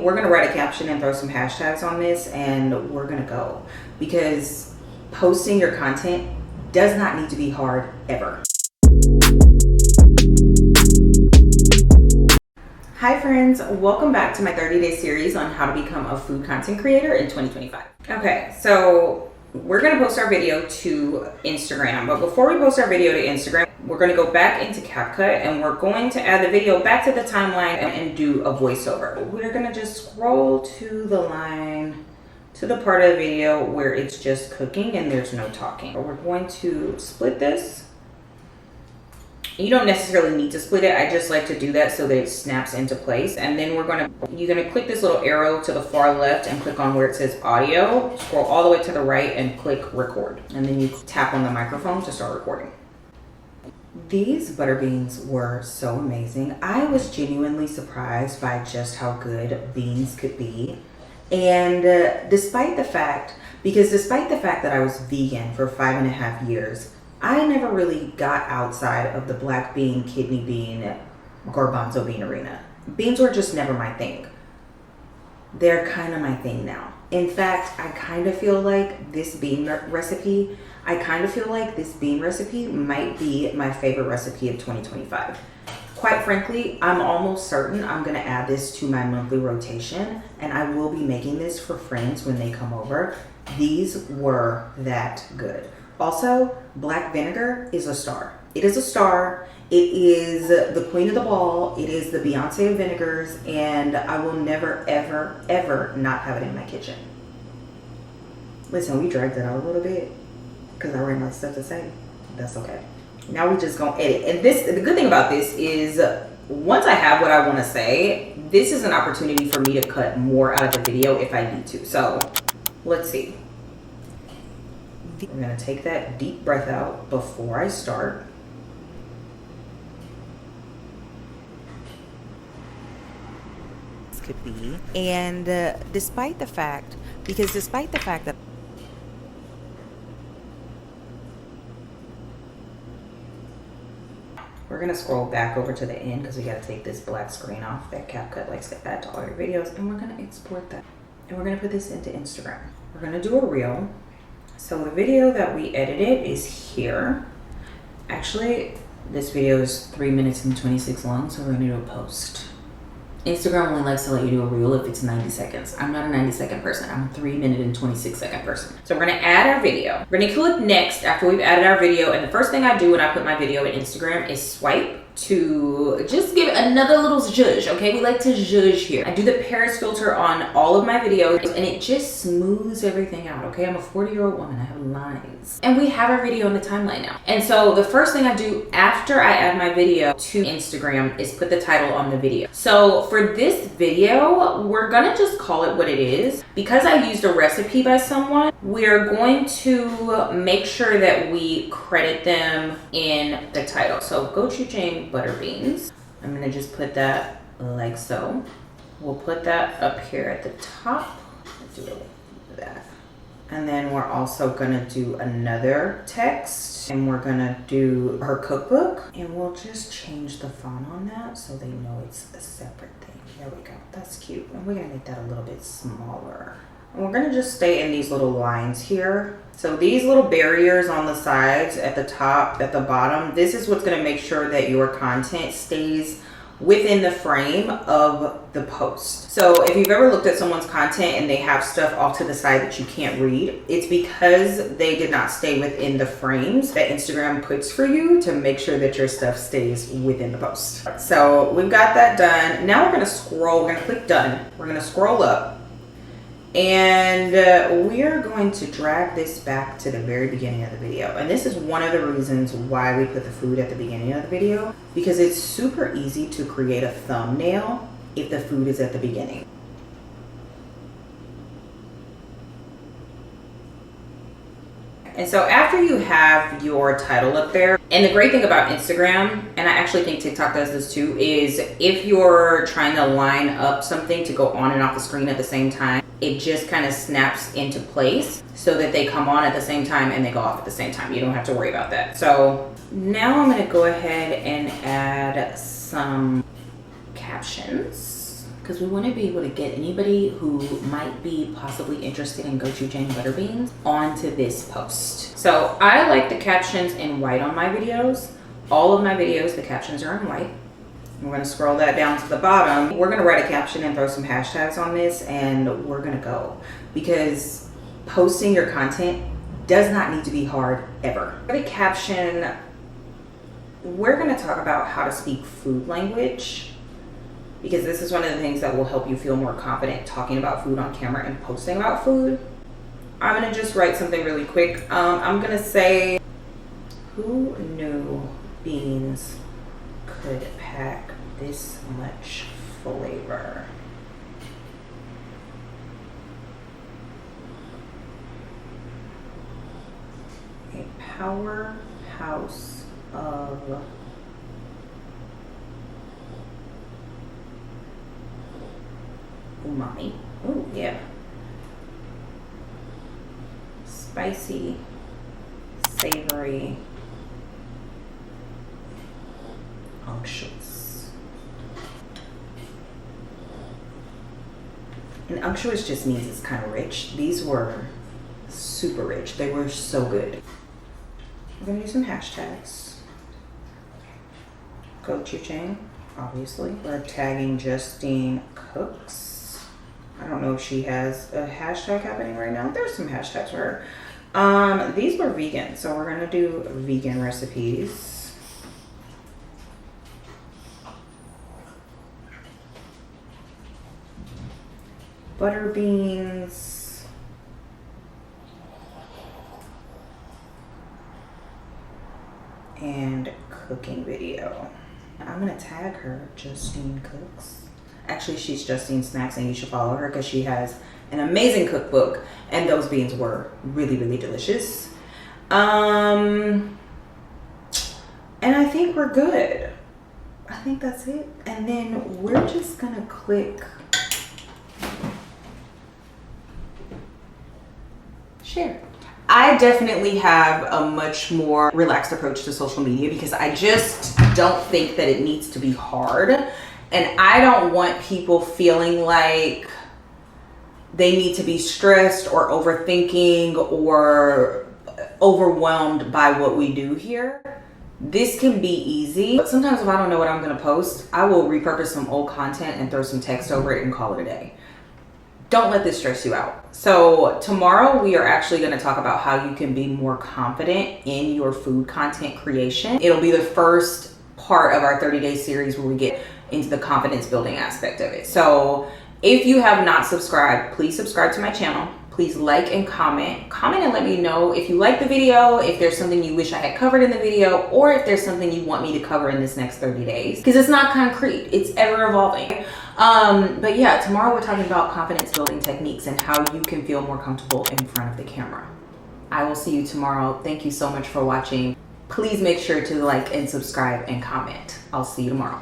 we're gonna write a caption and throw some hashtags on this, and we're gonna go, because posting your content does not need to be hard ever. Hi friends, welcome back to my 30-day series on how to become a food content creator in 2025. Okay, so we're gonna post our video to Instagram, but before we post our video to Instagram, we're gonna go back into Capcut and we're going to add the video back to the timeline and do a voiceover. We're gonna just scroll to the line, to the part of the video where it's just cooking and there's no talking. We're going to split this. You don't necessarily need to split it. I just like to do that so that it snaps into place. And then you're gonna click this little arrow to the far left and click on where it says audio, scroll all the way to the right and click record. And then you tap on the microphone to start recording. These butter beans were so amazing. I was genuinely surprised by just how good beans could be. And despite the fact that I was vegan for 5.5 years, I never really got outside of the black bean, kidney bean, garbanzo bean arena. Beans were just never my thing. They're kind of my thing now. In fact, I kind of feel like this bean recipe might be my favorite recipe of 2025. Quite frankly, I'm almost certain I'm gonna add this to my monthly rotation, and I will be making this for friends when they come over. These were that good. Also, black vinegar is a star. It is a star. It is the queen of the ball. It is the Beyonce of vinegars, and I will never, ever, ever not have it in my kitchen. Listen, we dragged it out a little bit because I ran out of stuff to say. That's okay. Now we just gonna edit. And the good thing about this is once I have what I want to say, this is an opportunity for me to cut more out of the video if I need to. So let's see. I'm gonna take that deep breath out before I start. This could be, and despite the fact that we're gonna scroll back over to the end because we gotta take this black screen off that Capcut likes to add to all your videos, and we're gonna export that. And we're gonna put this into Instagram. We're gonna do a reel. So the video that we edited is here. Actually, this video is 3 minutes and 26 long, so we're gonna do a post. Instagram only likes to let you do a reel if it's 90 seconds. I'm not a 90-second person. I'm a 3-minute and 26-second person. So we're gonna add our video. We're gonna click next after we've added our video, and the first thing I do when I put my video in Instagram is swipe to just give it another little zhuzh, okay? We like to zhuzh here. I do the Paris filter on all of my videos, and it just smooths everything out, okay? I'm a 40-year-old woman, I have lines. And we have our video on the timeline now. And so the first thing I do after I add my video to Instagram is put the title on the video. So for this video, we're gonna just call it what it is. Because I used a recipe by someone, we're going to make sure that we credit them in the title. So gochujang butter beans. I'm gonna just put that like so. We'll put that up here at the top. Let's do that. And then we're also gonna do another text, and we're gonna do her cookbook, and we'll just change the font on that so they know it's a separate thing. There we go, that's cute. And we're gonna make that a little bit smaller. And we're gonna just stay in these little lines here. So these little barriers on the sides, at the top, at the bottom, this is what's gonna make sure that your content stays within the frame of the post. So if you've ever looked at someone's content and they have stuff off to the side that you can't read, it's because they did not stay within the frames that Instagram puts for you to make sure that your stuff stays within the post. So we've got that done. Now we're gonna scroll, we're gonna click done. We're gonna scroll up. And we are going to drag this back to the very beginning of the video. And this is one of the reasons why we put the food at the beginning of the video, because it's super easy to create a thumbnail if the food is at the beginning. And so after you have your title up there, and the great thing about Instagram, and I actually think TikTok does this too, is if you're trying to line up something to go on and off the screen at the same time, it just kind of snaps into place so that they come on at the same time and they go off at the same time. You don't have to worry about that. So now I'm gonna go ahead and add some captions. because we want to be able to get anybody who might be possibly interested in gochujang butter beans onto this post. So I like the captions in white on my videos. All of my videos, the captions are in white. We're going to scroll that down to the bottom. We're going to write a caption and throw some hashtags on this, and we're going to go, because posting your content does not need to be hard ever. For the caption, we're going to talk about how to speak food language, because this is one of the things that will help you feel more confident talking about food on camera and posting about food. I'm going to just write something really quick. I'm going to say, who knew beans could pack this much flavor? A powerhouse of umami. Oh yeah. Spicy, savory, unctuous. And unctuous just means it's kind of rich. These were super rich. They were so good. We're gonna do some hashtags. Gochujang, obviously. We're tagging Justine Cooks. I don't know if she has a hashtag happening right now. There's some hashtags for her. These were vegan, so we're gonna do vegan recipes. Butter beans. And cooking video. I'm gonna tag her, Justine Cooks. Actually, she's Justine Snacks, and you should follow her because she has an amazing cookbook, and those beans were really, really delicious. And I think we're good. I think that's it. And then we're just gonna click share. I definitely have a much more relaxed approach to social media because I just don't think that it needs to be hard. And I don't want people feeling like they need to be stressed or overthinking or overwhelmed by what we do here. This can be easy, but sometimes if I don't know what I'm gonna post, I will repurpose some old content and throw some text over it and call it a day. Don't let this stress you out. So tomorrow we are actually going to talk about how you can be more confident in your food content creation. It'll be the first part of our 30-day series where we get into the confidence building aspect of it. So if you have not subscribed, please subscribe to my channel. Please like and comment. Comment and let me know if you like the video, if there's something you wish I had covered in the video, or if there's something you want me to cover in this next 30 days. Because it's not concrete, it's ever evolving. But yeah, tomorrow we're talking about confidence building techniques and how you can feel more comfortable in front of the camera. I will see you tomorrow. Thank you so much for watching. Please make sure to like and subscribe and comment. I'll see you tomorrow.